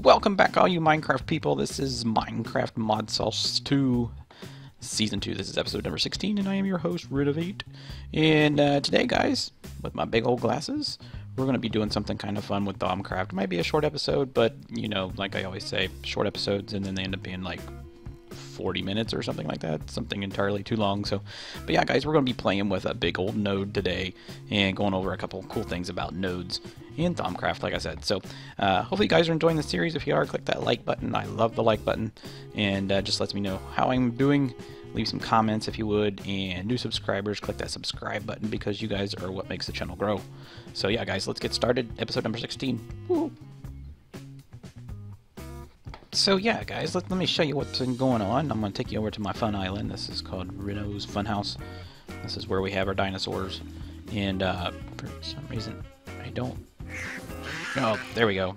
Welcome back, all you Minecraft people. This is Minecraft Modsauce 2, Season 2. This is episode number 16, and I am your host, Renovate. And today, guys, with my big old glasses, we're going to be doing something kind of fun with Thaumcraft. It might be a short episode, but, you know, like I always say, short episodes, and then they end up being like 40 minutes or something like that, something entirely too long. So, but yeah, guys, we're going to be playing with a big old node today and going over a couple cool things about nodes in Thaumcraft, like I said. So hopefully you guys are enjoying the series. If you are, click that like button. I love the like button, and just lets me know how I'm doing. Leave some comments if you would, and new subscribers, click that subscribe button because you guys are what makes the channel grow. So yeah, guys, let's get started. Episode number 16. Woo! So yeah, guys, let me show you what's been going on. I'm going to take you over to my fun island. This is called Reno's Funhouse. This is where we have our dinosaurs. And for some reason, I don't... Oh, there we go.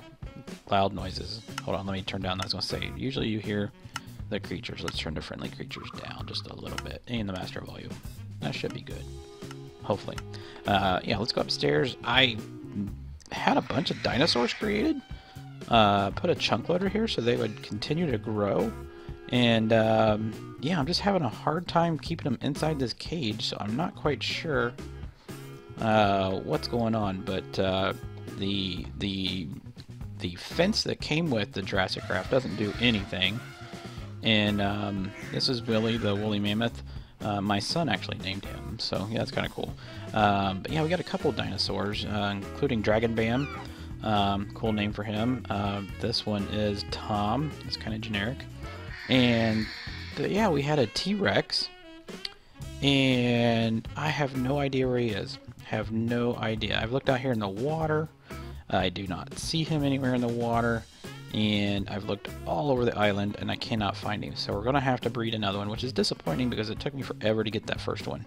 Loud noises. Hold on, let me turn down. I was going to say, usually you hear the creatures. Let's turn the friendly creatures down just a little bit. And the master volume. That should be good. Hopefully. Yeah, let's go upstairs. I had a bunch of dinosaurs created. Put a chunk loader here so they would continue to grow, and yeah, I'm just having a hard time keeping them inside this cage, so I'm not quite sure what's going on. But the fence that came with the Jurassic Craft doesn't do anything, and this is Willie, the woolly mammoth. My son actually named him, so yeah, that's kind of cool. But yeah, we got a couple dinosaurs, including Dragon Bam. Cool name for him. This one is Tom. It's kind of generic. And yeah, we had a T-Rex, and I have no idea where he is. Have no idea. I've looked out here in the water. I do not see him anywhere in the water, and I've looked all over the island, and I cannot find him. So we're gonna have to breed another one, which is disappointing because it took me forever to get that first one.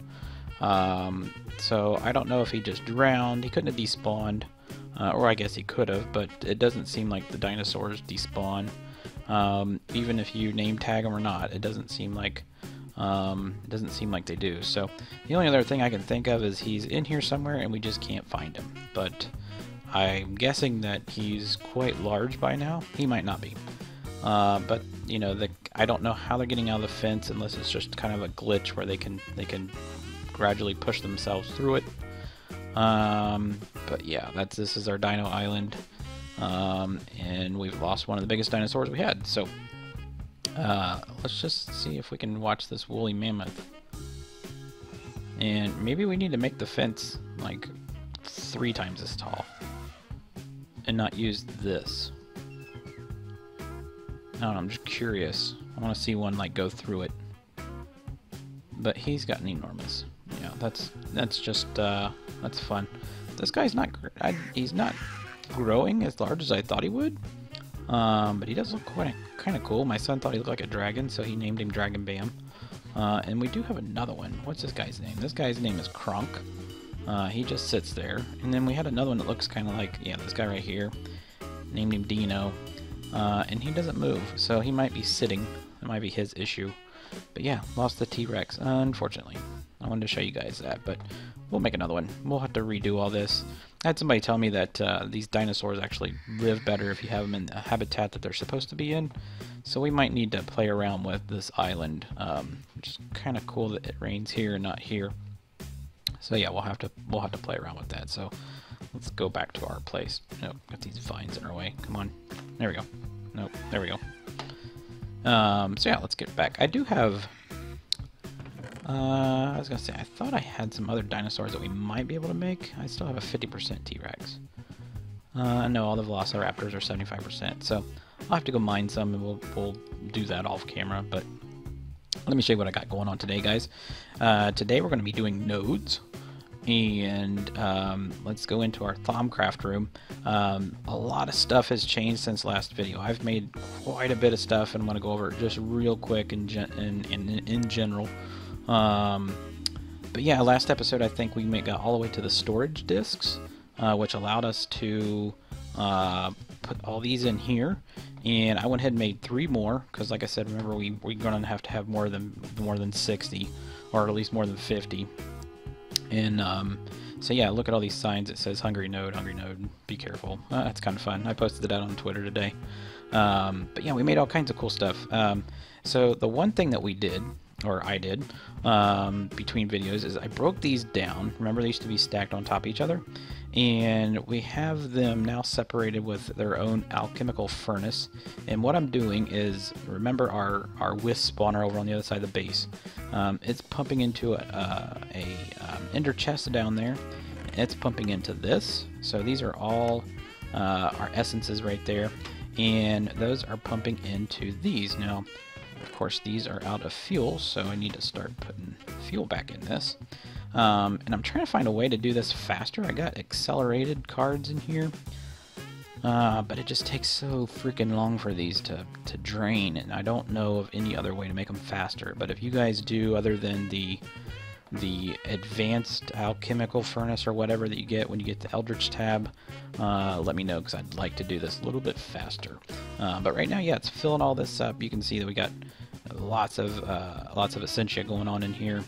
So I don't know if he just drowned. He couldn't have despawned. Or I guess he could have, but it doesn't seem like the dinosaurs despawn. Even if you name tag them or not, it doesn't seem like they do. So the only other thing I can think of is he's in here somewhere and we just can't find him. But I'm guessing that he's quite large by now. He might not be. But you know, I don't know how they're getting out of the fence unless it's just kind of a glitch where they can gradually push themselves through it. But yeah, this is our Dino Island, and we've lost one of the biggest dinosaurs we had. So let's just see if we can watch this woolly mammoth. And maybe we need to make the fence like 3 times as tall, and not use this. I don't know, I'm just curious. I want to see one like go through it. But he's gotten enormous. Yeah, that's just that's fun. This guy's not he's not growing as large as I thought he would, but he does look kind of cool. My son thought he looked like a dragon, so he named him Dragon Bam. And we do have another one. What's this guy's name? This guy's name is Kronk. He just sits there. And then we had another one that looks kind of like, yeah, this guy right here. Named him Dino, and he doesn't move, so he might be sitting. That might be his issue. But yeah, lost the T-Rex, unfortunately. I wanted to show you guys that, but we'll make another one. We'll have to redo all this. I had somebody tell me that these dinosaurs actually live better if you have them in the habitat that they're supposed to be in. So we might need to play around with this island, which is kind of cool that it rains here and not here. So yeah, we'll have to play around with that. So let's go back to our place. Nope, got these vines in our way. Come on, there we go. Nope, there we go. So yeah, let's get back. I do have, I was gonna say, I thought I had some other dinosaurs that we might be able to make. I still have a 50% T-Rex. No, all the Velociraptors are 75%, so I'll have to go mine some, and we'll do that off camera, but let me show you what I got going on today, guys. Today we're gonna be doing nodes, and let's go into our Thaumcraft room. A lot of stuff has changed since last video. I've made quite a bit of stuff, and I want to go over it just real quick in general. But yeah, last episode I think we got all the way to the storage discs, which allowed us to put all these in here. And I went ahead and made 3 more because, like I said, remember we're gonna have to have more than 60, or at least more than 50. And so yeah, look at all these signs. It says hungry node, be careful. That's kind of fun. I posted that on Twitter today. But yeah, we made all kinds of cool stuff. So the one thing that we did, or I did, between videos is I broke these down. Remember, they used to be stacked on top of each other, and we have them now separated with their own alchemical furnace. And what I'm doing is, remember our wisp spawner over on the other side of the base. It's pumping into a ender chest down there. It's pumping into this. So these are all our essences right there, and those are pumping into these. Now, of course, these are out of fuel, so I need to start putting fuel back in this. And I'm trying to find a way to do this faster. I got accelerated cards in here, but it just takes so freaking long for these to drain, and I don't know of any other way to make them faster. But if you guys do, other than the advanced alchemical furnace or whatever that you get when you get the Eldritch tab, let me know, because I'd like to do this a little bit faster. But right now, yeah, it's filling all this up. You can see that we got lots of essentia going on in here,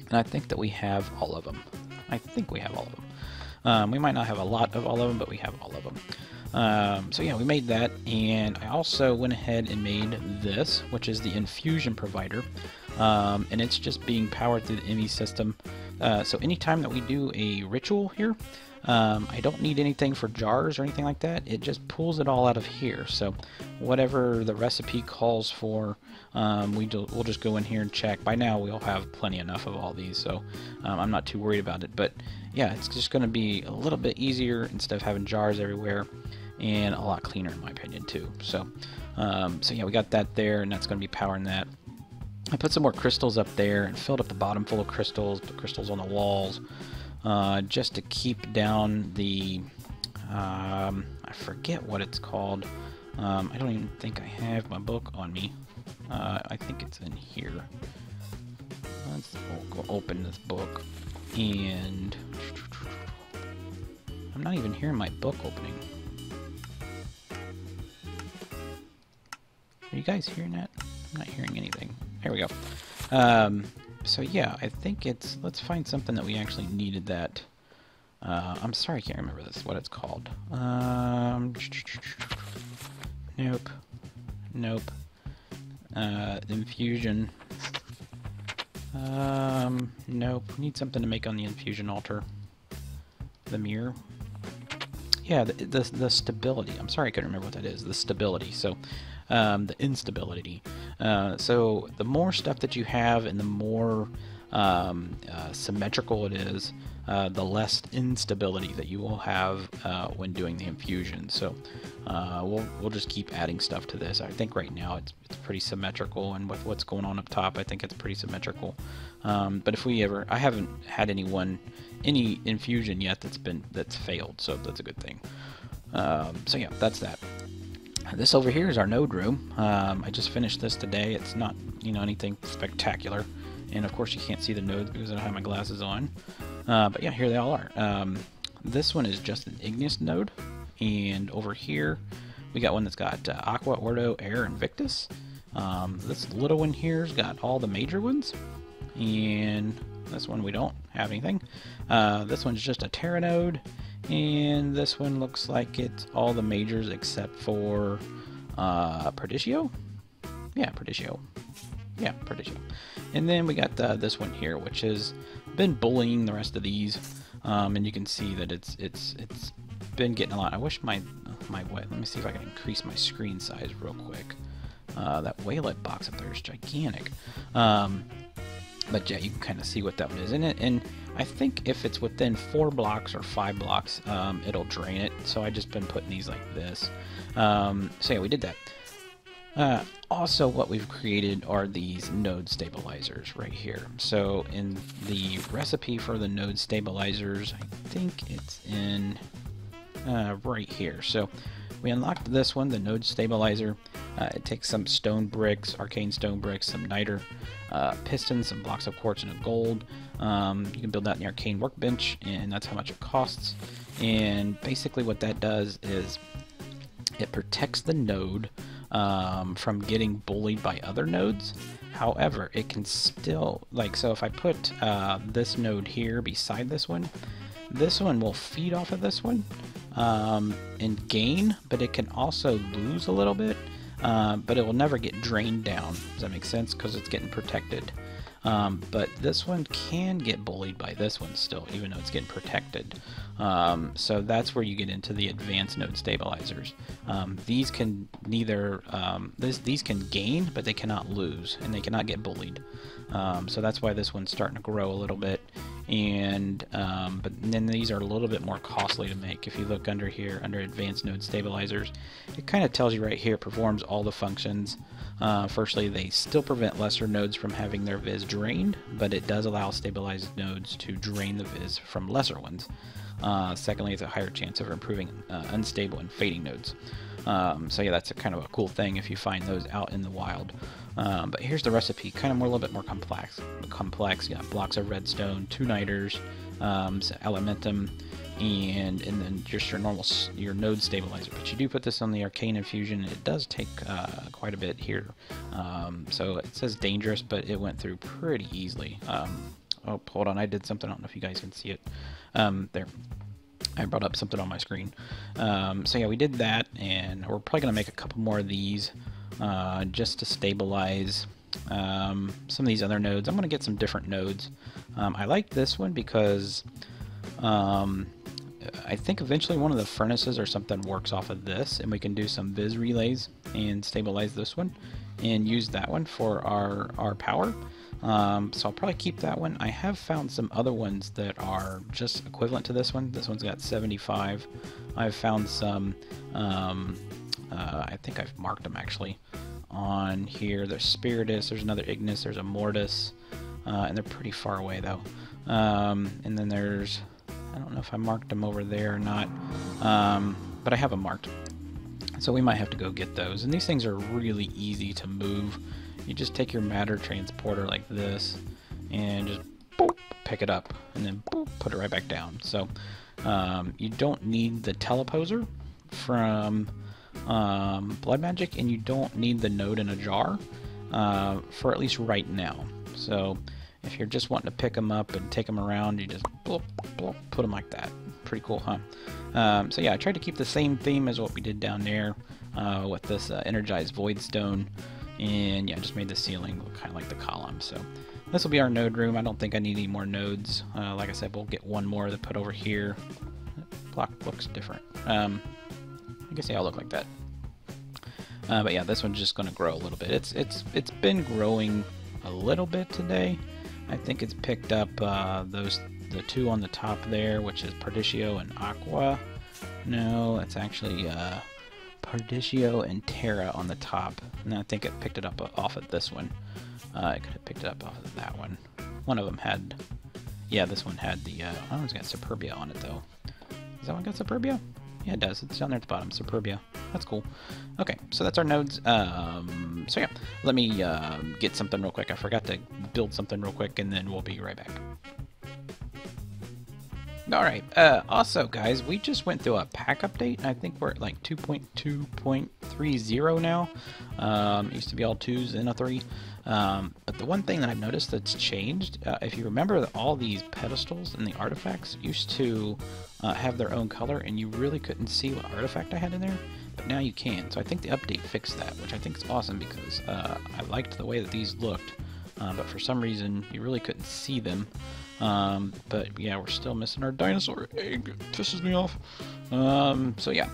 and I think that we have all of them. I think we have all of them. We might not have a lot of all of them, but we have all of them. So yeah, we made that, and I also went ahead and made this, which is the infusion provider. And it's just being powered through the ME system. So anytime that we do a ritual here, I don't need anything for jars or anything like that. It just pulls it all out of here. So whatever the recipe calls for, we'll just go in here and check. By now we'll have plenty enough of all these, so I'm not too worried about it. But yeah, it's just going to be a little bit easier instead of having jars everywhere, and a lot cleaner in my opinion too. So yeah, we got that there, and that's going to be powering that. I put some more crystals up there and filled up the bottom full of crystals, put crystals on the walls, just to keep down the, I forget what it's called. I don't even think I have my book on me. I think it's in here. Let's go open this book, and I'm not even hearing my book opening. Are you guys hearing that? I'm not hearing anything. Here we go. So yeah, I think it's, let's find something that we actually needed that. I'm sorry, I can't remember what it's called. Nope. Nope. Infusion. Nope. We need something to make on the infusion altar. The mirror. Yeah, the stability. I'm sorry, I couldn't remember what that is. The stability. So, the instability. So the more stuff that you have and the more symmetrical it is, the less instability that you will have when doing the infusion. So we'll just keep adding stuff to this. I think right now it's pretty symmetrical, and with what's going on up top, I think it's pretty symmetrical. But if we ever, I haven't had any infusion yet that's failed, so that's a good thing. So yeah, that's that. This over here is our node room. I just finished this today. It's not, anything spectacular, and of course you can't see the nodes because I don't have my glasses on. But yeah, here they all are. This one is just an igneous node, and over here we got one that's got Aqua, Ordo, Air, and Victus. This little one here's got all the major ones, and this one we don't have anything. This one's just a Terra node. And this one looks like it's all the majors except for Perdicio? Yeah, Perdicio. Yeah, Perdicio. And then we got this one here, which has been bullying the rest of these. And you can see that it's been getting a lot. I wish my let me see if I can increase my screen size real quick. That waylet box up there is gigantic. But yeah, you can kind of see what that one is in it, and I think if it's within 4 blocks or 5 blocks, it'll drain it. So I just been putting these like this. So yeah, we did that. Also, what we've created are these node stabilizers right here. So in the recipe for the node stabilizers, I think it's in right here. So we unlocked this one, the node stabilizer. It takes some stone bricks, arcane stone bricks, some niter, pistons, some blocks of quartz, and a gold. You can build that in the arcane workbench, and that's how much it costs. And basically what that does is it protects the node from getting bullied by other nodes. However, it can still, so if I put this node here beside this one will feed off of this one. and gain, but it can also lose a little bit, but it will never get drained down. Does that make sense? Because it's getting protected. But this one can get bullied by this one still, even though it's getting protected. So that's where you get into the advanced node stabilizers. These can neither these can gain, but they cannot lose, and they cannot get bullied. So that's why this one's starting to grow a little bit. And but then these are a little bit more costly to make. If you look under here, under advanced node stabilizers, it kind of tells you right here, performs all the functions. Firstly, they still prevent lesser nodes from having their viz drained, but it does allow stabilized nodes to drain the viz from lesser ones. Secondly, it's a higher chance of improving unstable and fading nodes. So yeah, that's a kind of a cool thing if you find those out in the wild. But here's the recipe, kind of more a little bit more complex. You got blocks of redstone, 2 niters, elementum, and then just your node stabilizer. But you do put this on the arcane infusion, and it does take quite a bit here. So it says dangerous, but it went through pretty easily. Oh, hold on, I did something. I don't know if you guys can see it. There. I brought up something on my screen. So yeah, we did that, and we're probably going to make a couple more of these just to stabilize some of these other nodes. I'm going to get some different nodes. I like this one because I think eventually one of the furnaces or something works off of this, and we can do some viz relays and stabilize this one and use that one for our power. So I'll probably keep that one. I have found some other ones that are just equivalent to this one. This one's got 75. I've found some, I think I've marked them actually on here. There's Spiritus, there's another Ignis, there's a Mortis, and they're pretty far away though. And then there's, I don't know if I marked them over there or not, but I have them marked. So we might have to go get those. And these things are really easy to move. You just take your matter transporter like this and just boop, pick it up, and then boop, put it right back down. So you don't need the teleposer from Blood Magic, and you don't need the node in a jar for at least right now. So if you're just wanting to pick them up and take them around, you just boop, boop, put them like that. Pretty cool, huh? So yeah, I tried to keep the same theme as what we did down there with this energized void stone. And yeah, just made the ceiling look kind of like the column. So this will be our node room. I don't think I need any more nodes. Like I said, we'll get one more to put over here. Block looks different. I guess they all look like that. But yeah, this one's just going to grow a little bit. It's been growing a little bit today. I think it's picked up the 2 on the top there, which is Perditio and Aqua. No, it's actually Perditio and Terra on the top, and I think it picked it up off of this one. It could have picked it up off of that one. One of them had, yeah, this one had the, that one's got Superbia on it though. Does that one got Superbia? Yeah, it does. It's down there at the bottom, Superbia. That's cool. Okay, so that's our nodes. So yeah, let me get something real quick. I forgot to build something real quick, and then we'll be right back. Alright, also guys, we just went through a pack update. I think we're at like 2.2.30 now. It used to be all 2s and a 3. But the one thing that I've noticed that's changed, if you remember, all these pedestals and the artifacts used to have their own color, and you really couldn't see what artifact I had in there, but now you can. So I think the update fixed that, which I think is awesome, because I liked the way that these looked, but for some reason you really couldn't see them. But yeah, we're still missing our dinosaur egg. It pisses me off. So yeah,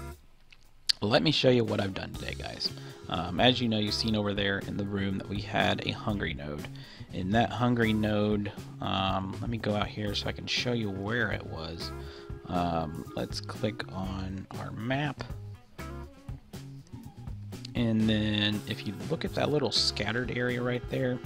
let me show you what I've done today, guys. As you know, you've seen over there in the room that we had a hungry node. In that hungry node, let me go out here so I can show you where it was. Let's click on our map. And then if you look at that little scattered area right there,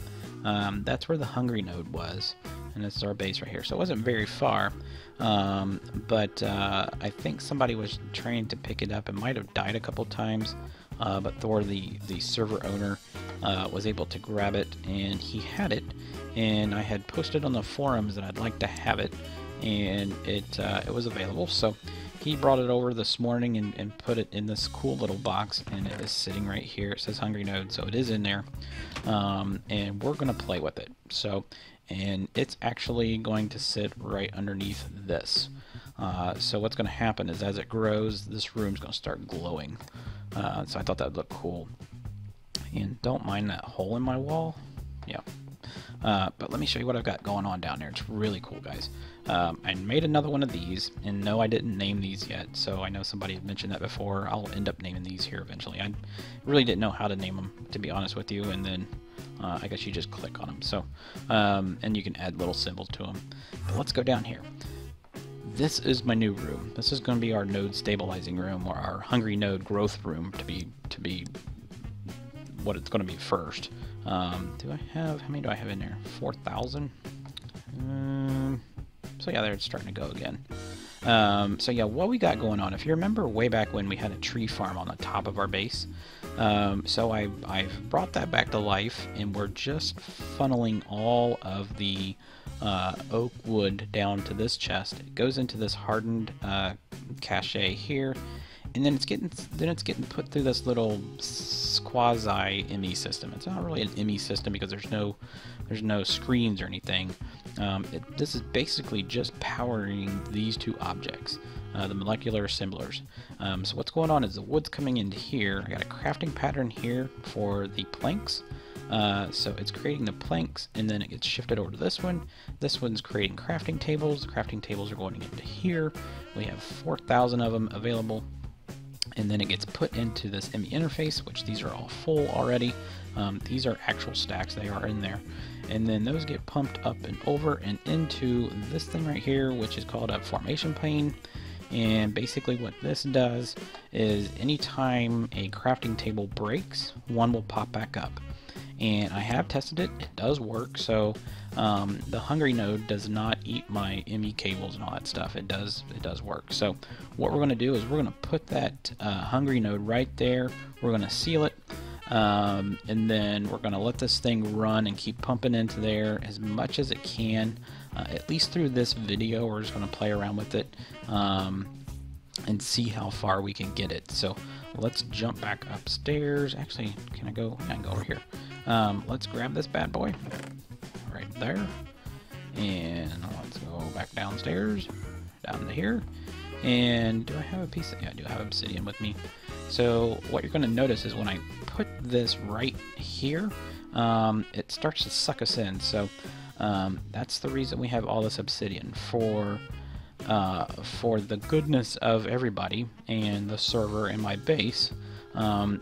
that's where the hungry node was. And this is our base right here. So it wasn't very far, but I think somebody was trying to pick it up and might have died a couple times, but Thor, the server owner, was able to grab it, and he had it, and I had posted on the forums that I'd like to have it, and it was available. So he brought it over this morning and put it in this cool little box, and it is sitting right here. It says hungry node, so it is in there, and we're gonna play with it. So, and it's actually going to sit right underneath this. So what's going to happen is as it grows, this room's going to start glowing. So I thought that would look cool. And don't mind that hole in my wall. Yeah. But let me show you what I've got going on down there. It's really cool, guys. I made another one of these, and no, I didn't name these yet, so I know somebody had mentioned that before. I'll end up naming these here eventually. I really didn't know how to name them, to be honest with you, and then I guess you just click on them. So, and you can add little symbols to them. But let's go down here. This is my new room. This is going to be our node stabilizing room, or our hungry node growth room, to be what it's going to be first. Do I have, how many do I have in there? 4,000? So yeah, there it's starting to go again. So yeah, what we got going on, if you remember way back when we had a tree farm on the top of our base, so I've brought that back to life, and we're just funneling all of the oak wood down to this chest. It goes into this hardened cache here, and then it's getting put through this little quasi ME system. It's not really an ME system because there's no screens or anything. This is basically just powering these two objects, the molecular assemblers. So what's going on is the wood's coming into here. I got a crafting pattern here for the planks. So it's creating the planks, and then it gets shifted over to this one. This one's creating crafting tables. The crafting tables are going into here. We have 4,000 of them available. And then it gets put into this ME interface, which these are all full already. These are actual stacks, they are in there. And then those get pumped up and over and into this thing right here, which is called a formation plane. And basically what this does is anytime a crafting table breaks, one will pop back up. And I have tested it, it does work. So the hungry node does not eat my ME cables and all that stuff. It does work. So what we're going to do is we're going to put that hungry node right there. We're going to seal it, and then we're going to let this thing run and keep pumping into there as much as it can, at least through this video. We're just going to play around with it and see how far we can get it. So let's jump back upstairs. Actually, can I go? I can go over here. Let's grab this bad boy right there, and let's go back downstairs, down to here. And do I have a piece of, yeah, I do have obsidian with me. So what you're going to notice is when I put this right here, it starts to suck us in. So that's the reason we have all this obsidian, for the goodness of everybody and the server and my base.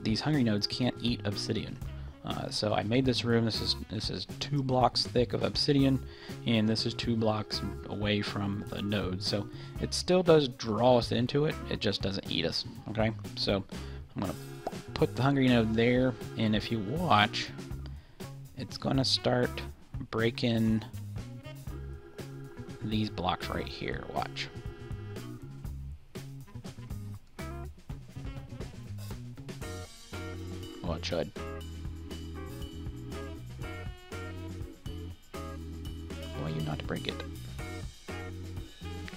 These hungry nodes can't eat obsidian. So I made this room. This is 2 blocks thick of obsidian, and this is 2 blocks away from the node. So it still does draw us into it. It just doesn't eat us. Okay. So I'm gonna put the hungry node there, and if you watch, it's gonna start breaking these blocks right here. Watch. Well, it should. You not to break it,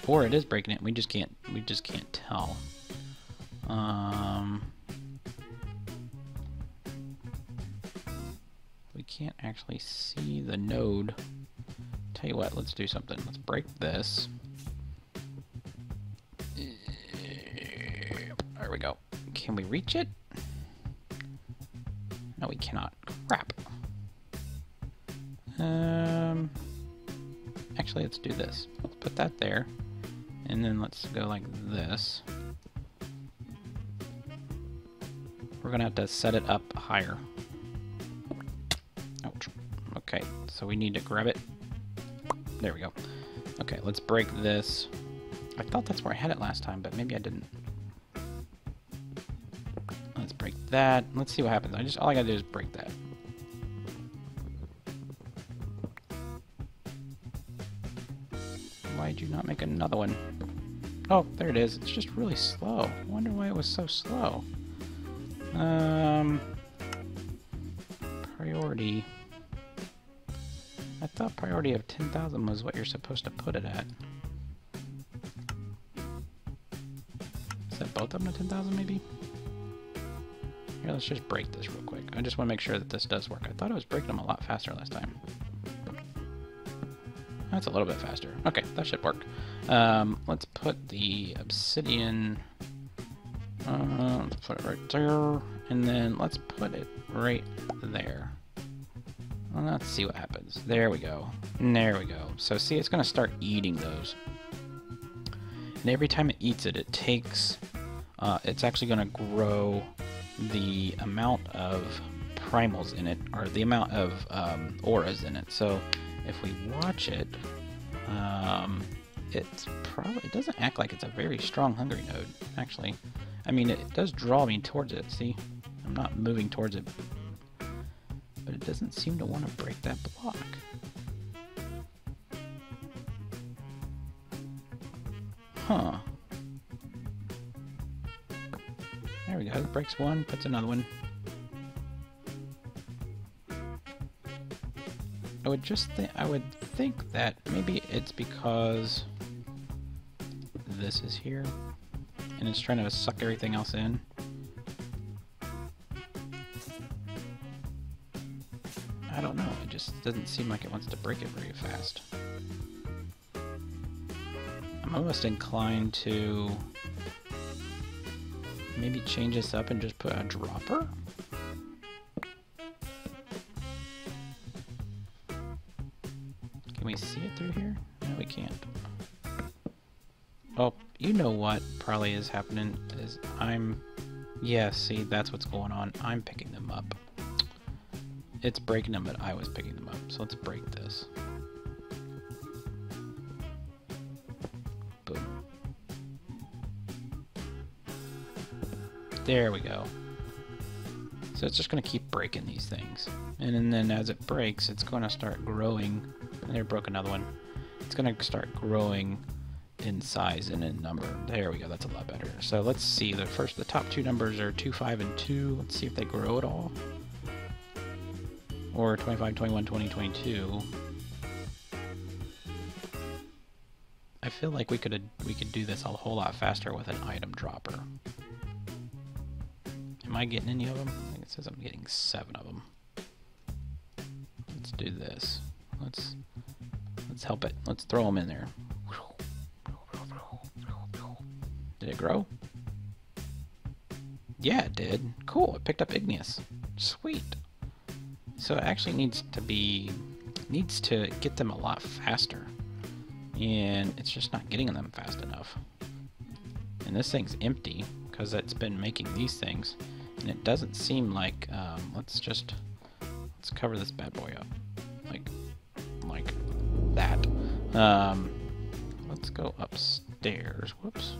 or it is breaking it. We just can't tell. We can't actually see the node. Tell you what, let's do something. Let's break this. There we go. Can we reach it? No, we cannot. Crap. Actually, let's do this. Let's put that there, and then let's go like this. We're gonna have to set it up higher. Ouch. Okay, so we need to grab it. There we go. Okay, let's break this. I thought that's where I had it last time, but maybe I didn't. Let's break that. Let's see what happens. All I gotta do is break that. Why'd you not make another one? Oh, there it is. It's just really slow. I wonder why it was so slow. Priority. I thought priority of 10,000 was what you're supposed to put it at. Is that both of them at 10,000 maybe? Here, let's just break this real quick. I just want to make sure that this does work. I thought it was breaking them a lot faster last time. That's a little bit faster. Okay, that should work. Let's put the obsidian. Let's put it right there, and then let's put it right there. Well, let's see what happens. There we go. There we go. So see, it's going to start eating those. And every time it eats it, it takes... it's actually going to grow the amount of primals in it, or the amount of auras in it. So if we watch it, it doesn't act like it's a very strong hungry node, actually. I mean, it does draw me towards it, see? I'm not moving towards it. But it doesn't seem to want to break that block. Huh. There we go. It breaks one, puts another one. I would think that maybe it's because this is here and it's trying to suck everything else in. I don't know, it just doesn't seem like it wants to break it very fast. I'm almost inclined to maybe change this up and just put a dropper? Can we see it through here? No, we can't. Oh, you know what probably is happening is yeah, see, that's what's going on. I'm picking them up. It's breaking them, but I was picking them up. So let's break this. Boom. There we go. So it's just going to keep breaking these things. And then as it breaks, it's going to start growing. And there, broke another one. It's going to start growing in size and in number. There we go, that's a lot better. So let's see, the top two numbers are 2, 5, and 2. Let's see if they grow at all. Or 25, 21, 20, 22. I feel like we could do this a whole lot faster with an item dropper. Am I getting any of them? I think it says I'm getting 7 of them. Let's do this. Let's help it. Let's throw them in there. Did it grow? Yeah, it did. Cool, it picked up igneous. Sweet. So it actually needs to get them a lot faster. And it's just not getting them fast enough. And this thing's empty because it's been making these things. And it doesn't seem like, let's cover this bad boy up. Like that. Let's go upstairs. Whoops.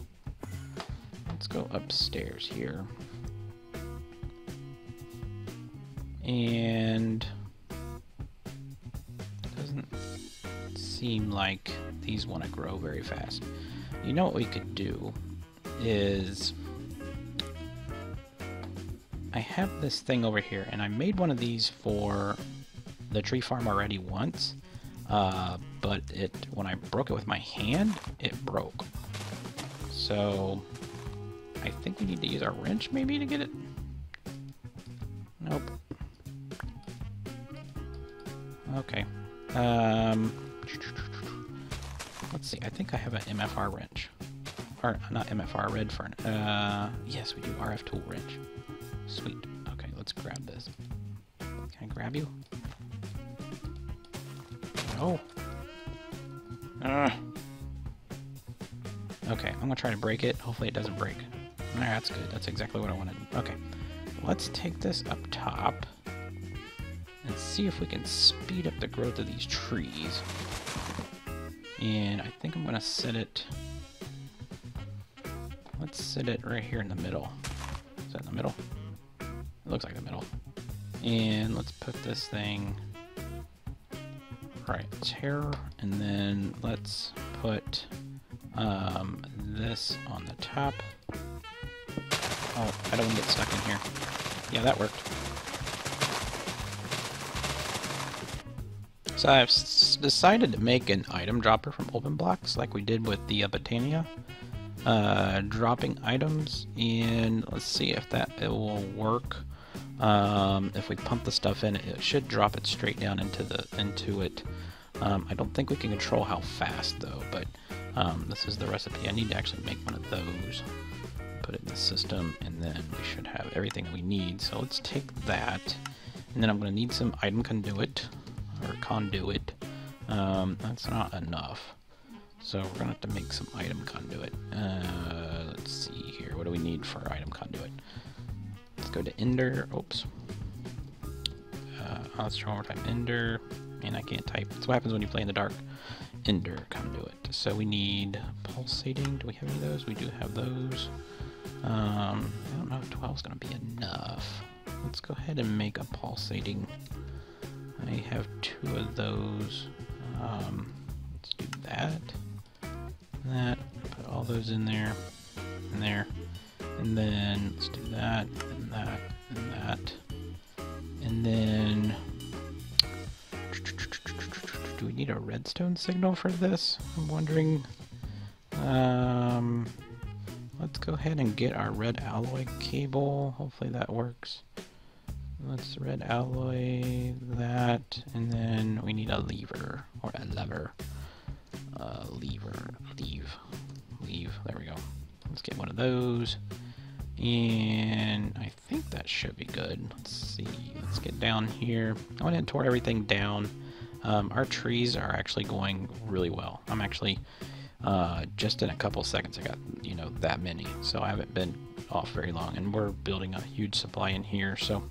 Let's go upstairs here. And it doesn't seem like these want to grow very fast. You know what we could do is, I have this thing over here, and I made one of these for the tree farm already once, but when I broke it with my hand, it broke. So I think we need to use our wrench maybe to get it. Nope. Okay. Let's see. I think I have an MFR wrench. Or, not MFR, red fern. Yes, we do. RF tool wrench. Sweet. Okay, let's grab this. Can I grab you? No. Okay, I'm gonna try to break it. Hopefully it doesn't break. Alright, that's good. That's exactly what I wanted. Okay. Let's take this up top and see if we can speed up the growth of these trees. And I think I'm gonna set it... Let's set it right here in the middle. Is that in the middle? It looks like the middle. And let's put this thing right here, and then let's put this on the top. Oh, I don't want to get stuck in here. Yeah, that worked. So I've decided to make an item dropper from open blocks like we did with the Botania. Dropping items, and let's see if it will work. If we pump the stuff in, it should drop it straight down into it. I don't think we can control how fast though, but this is the recipe. I need to actually make one of those, put it in the system, and then we should have everything we need. So let's take that, and then I'm going to need some item conduit, or conduit. That's not enough, so we're going to have to make some item conduit. Let's see here, what do we need for item conduit? Let's go to Ender. Oops. Let's try one more time. Ender. Man, I can't type. That's what happens when you play in the dark. Ender conduit. So we need pulsating. Do we have any of those? We do have those. I don't know if 12 is going to be enough. Let's go ahead and make a pulsating. I have 2 of those. Let's do that. That. Put all those in there. And there. And then let's do that. And that. And that. And then, do we need a redstone signal for this? I'm wondering. Let's go ahead and get our red alloy cable. Hopefully that works. Let's red alloy that, and then we need a lever, or a lever. Leave. There we go. Let's get one of those. And I think that should be good. Let's see. Let's get down here. I went ahead and tore everything down. Our trees are actually going really well. I'm actually just in a couple seconds I got, you know, that many. So I haven't been off very long, and we're building a huge supply in here. So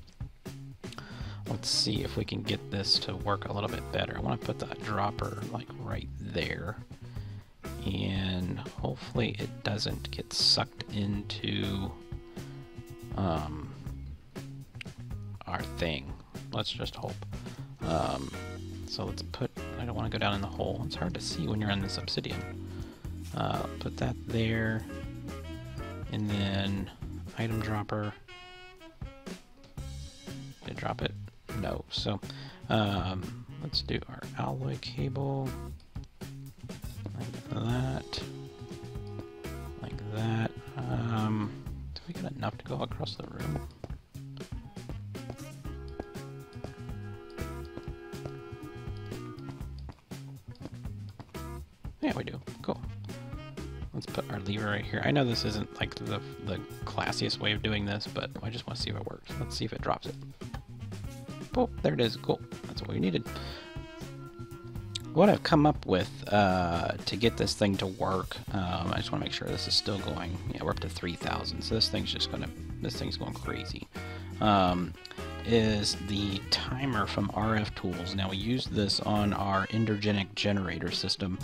let's see if we can get this to work a little bit better. I want to put that dropper like right there. And hopefully it doesn't get sucked into our thing. Let's just hope. So let's put, I don't want to go down in the hole. It's hard to see when you're in this obsidian. Put that there. And then item dropper. Did it drop it? No. So let's do our alloy cable. Like that. Like that. Do we get enough to go across the room? Yeah, we do. Cool. Let's put our lever right here. I know this isn't like the classiest way of doing this, but I just want to see if it works. Let's see if it drops it. Oh, there it is. Cool. That's what we needed. What I've come up with to get this thing to work, I just want to make sure this is still going. Yeah, we're up to 3,000, so this thing's going crazy. Is the timer from RF Tools. Now we use this on our Endergenic generator system,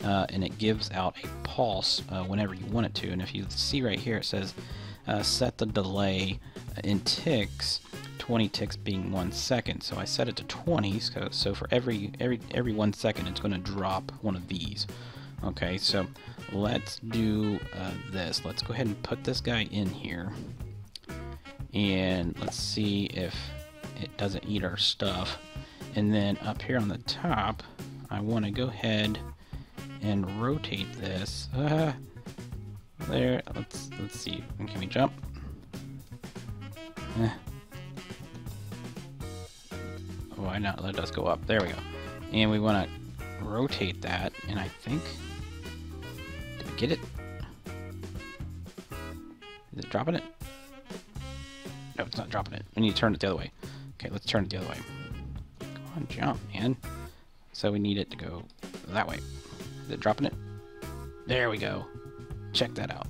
and it gives out a pulse whenever you want it to. And if you see right here, it says set the delay in ticks. 20 ticks being 1 second, so I set it to 20. So for every 1 second, it's going to drop one of these. Okay, so let's do this. Let's go ahead and put this guy in here, and let's see if it doesn't eat our stuff. And then up here on the top, I want to go ahead and rotate this. There. Let's see. Can we jump? Why not let us go up? There we go. And we want to rotate that, and I think, did we get it? Is it dropping it? No, it's not dropping it. We need to turn it the other way. Okay, let's turn it the other way. Come on, jump, man. So we need it to go that way. Is it dropping it? There we go. Check that out.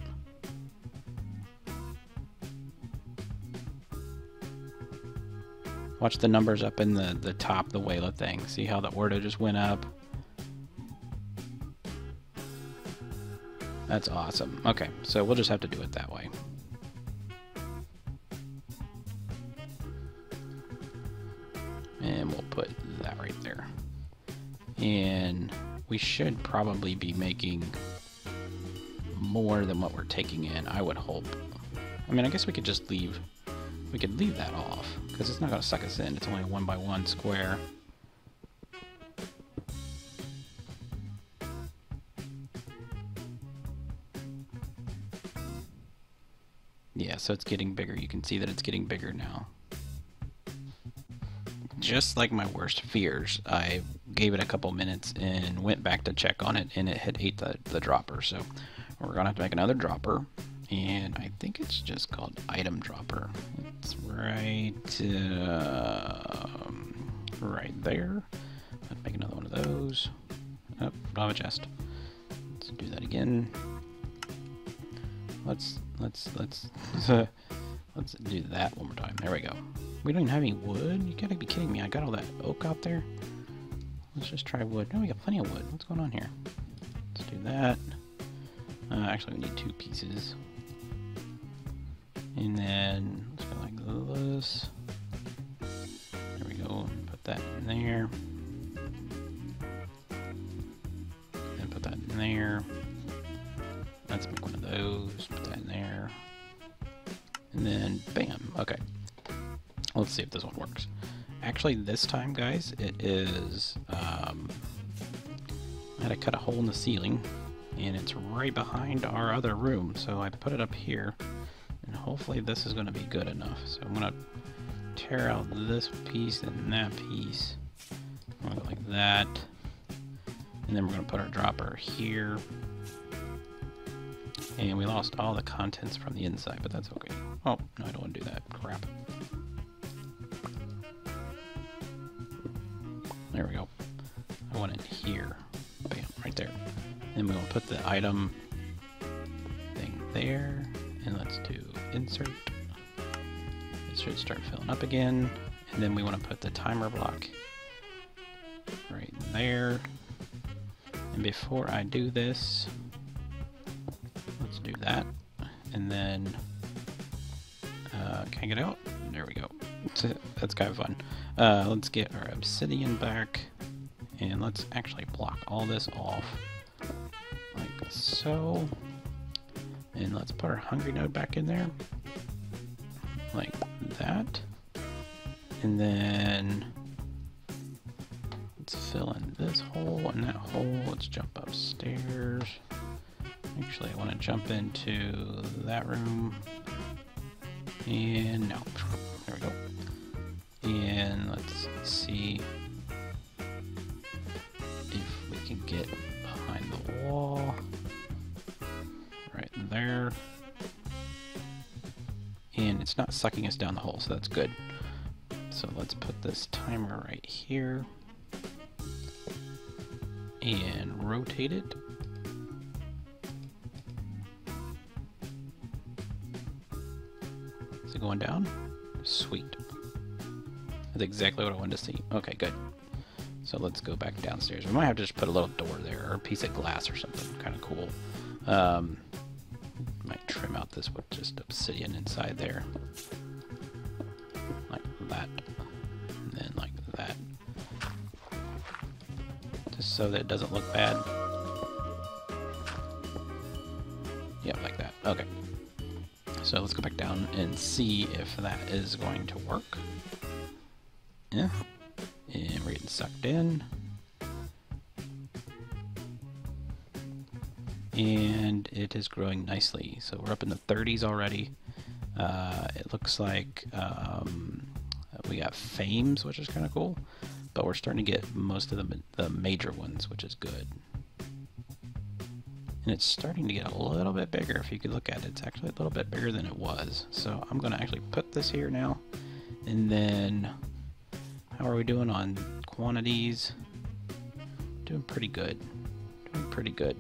Watch the numbers up in the top, the Wayla thing. See how the order just went up? That's awesome. Okay, so we'll just have to do it that way. And we'll put that right there. And we should probably be making more than what we're taking in, I would hope. I mean, I guess we could just leave. We could leave that off, because it's not going to suck us in. It's only a 1x1 square. Yeah, so it's getting bigger. You can see that it's getting bigger now. Just like my worst fears, I gave it a couple minutes and went back to check on it, and it had ate the dropper. So we're gonna have to make another dropper, and I think it's just called item dropper. It's right right there. Let's make another one of those. Oh, don't have a chest. Let's do that again. Let's let's do that one more time. There we go. We don't even have any wood? You gotta be kidding me. I got all that oak out there. Let's just try wood. No, we got plenty of wood. What's going on here? Let's do that. Actually, we need 2 pieces. And then let's go like this. There we go. Put that in there. And put that in there. Let's make one of those. Put that in there. And then bam. Okay. Let's see if this one works. Actually, this time, guys, it is. I had to cut a hole in the ceiling, and it's right behind our other room. So I put it up here, and hopefully this is going to be good enough. So I'm going to tear out this piece and that piece. I'm going to go like that, and then we're going to put our dropper here. And we lost all the contents from the inside, but that's okay. Oh, no, I don't want to do that. Crap. There we go. I want it here. Bam, right there. And we're going to put the item thing there. And let's do insert. It should start filling up again. And then we want to put the timer block right there. And before I do this, let's do that. And then, can I get out? There we go. That's kind of fun. Let's get our obsidian back, and let's actually block all this off, like so. And let's put our hungry node back in there, like that. And then let's fill in this hole and that hole. Let's jump upstairs. Actually, I want to jump into that room. And no. There we go. And let's see if we can get behind the wall. Right there. And it's not sucking us down the hole, so that's good. So let's put this timer right here. And rotate it. Is it going down? Sweet. That's exactly what I wanted to see. Okay, good. So let's go back downstairs. We might have to just put a little door there, or a piece of glass or something kind of cool. Might trim out this with just obsidian inside there. Like that. And then like that. Just so that it doesn't look bad. Yeah, like that. Okay. So let's go back down and see if that is going to work. Yeah. And we're getting sucked in. And it is growing nicely. So we're up in the 30s already. It looks like we got fames, which is kind of cool. But we're starting to get most of the major ones, which is good. And it's starting to get a little bit bigger. If you could look at it, it's actually a little bit bigger than it was. So I'm going to actually put this here now. And then, how are we doing on quantities? Doing pretty good. Doing pretty good.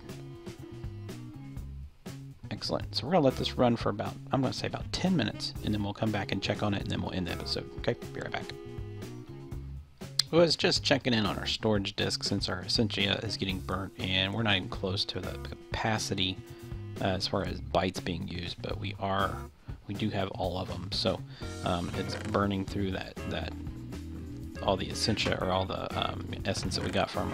Excellent. So we're going to let this run for about, I'm going to say about 10 minutes. And then we'll come back and check on it, and then we'll end the episode. Okay, be right back. I was just checking in on our storage disk since our Essentia is getting burnt, and we're not even close to the capacity as far as bytes being used, but we do have all of them. So it's burning through that all the Essentia, or all the essence that we got from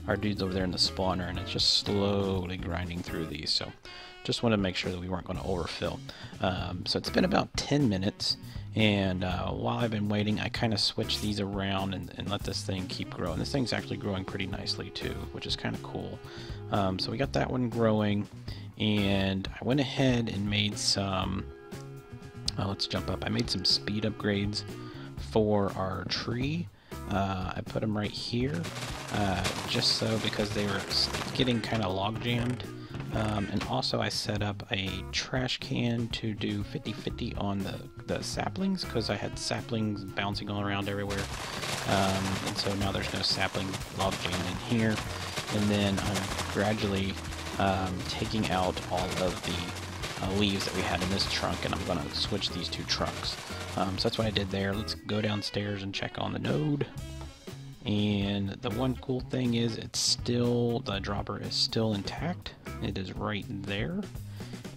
our dudes over there in the spawner, and it's just slowly grinding through these. So just wanted to make sure that we weren't going to overfill. So it's been about 10 minutes. And while I've been waiting, I kind of switched these around and let this thing keep growing. This thing's actually growing pretty nicely too, which is kind of cool. So we got that one growing, and I went ahead and made some, let's jump up. I made some speed upgrades for our tree, I put them right here, just so because they were getting kind of log jammed. And also I set up a trash can to do 50-50 on the saplings, because I had saplings bouncing all around everywhere. And so now there's no sapling log jammed in here. And then I'm gradually taking out all of the leaves that we had in this trunk, and I'm going to switch these two trunks. So that's what I did there. Let's go downstairs and check on the node. And the one cool thing is the dropper is still intact. It is right there.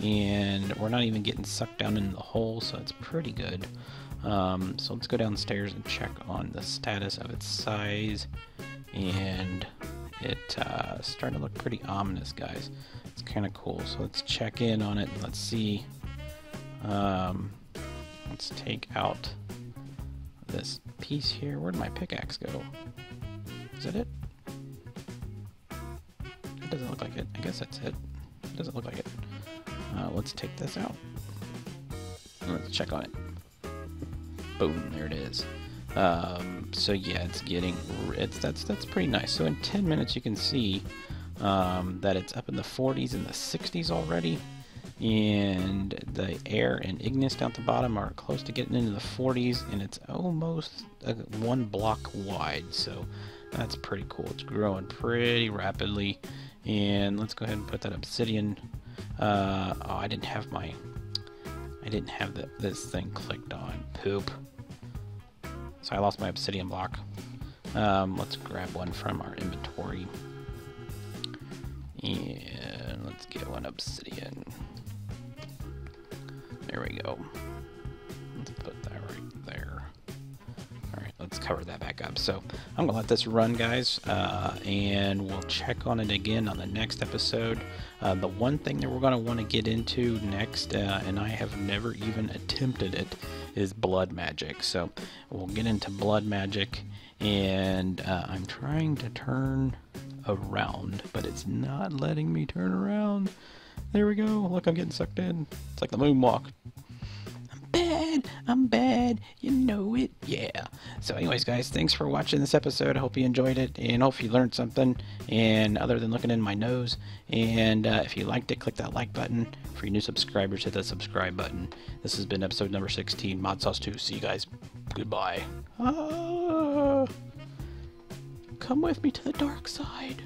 And we're not even getting sucked down into the hole, so it's pretty good. So let's go downstairs and check on the status of its size. And it's starting to look pretty ominous, guys. It's kind of cool. So let's check in on it and let's see. Let's take out this piece here. Where'd my pickaxe go? Is that it? It doesn't look like it. I guess that's it. It doesn't look like it. Let's take this out. Let's check on it. Boom, there it is. So yeah, that's pretty nice. So in 10 minutes you can see that it's up in the 40s and the 60s already. And the air and Ignis down at the bottom are close to getting into the 40s, and it's almost 1 block wide, so that's pretty cool. It's growing pretty rapidly. And let's go ahead and put that obsidian. Oh, I didn't have this thing clicked on. Poop. So I lost my obsidian block. Let's grab one from our inventory, and let's get one obsidian. There we go. Let's put that right there. Alright, let's cover that back up. So I'm going to let this run, guys, and we'll check on it again on the next episode. The one thing that we're going to want to get into next, and I have never even attempted it, is blood magic. So we'll get into blood magic, and I'm trying to turn around, but it's not letting me turn around. There we go. Look, I'm getting sucked in. It's like the moonwalk. I'm bad. You know it. Yeah. So anyways, guys, thanks for watching this episode. I hope you enjoyed it, and hope you learned something, and other than looking in my nose. And if you liked it, click that like button. For you new subscribers, hit that subscribe button. This has been episode number 16, Modsauce 2. See you guys. Goodbye. Come with me to the dark side.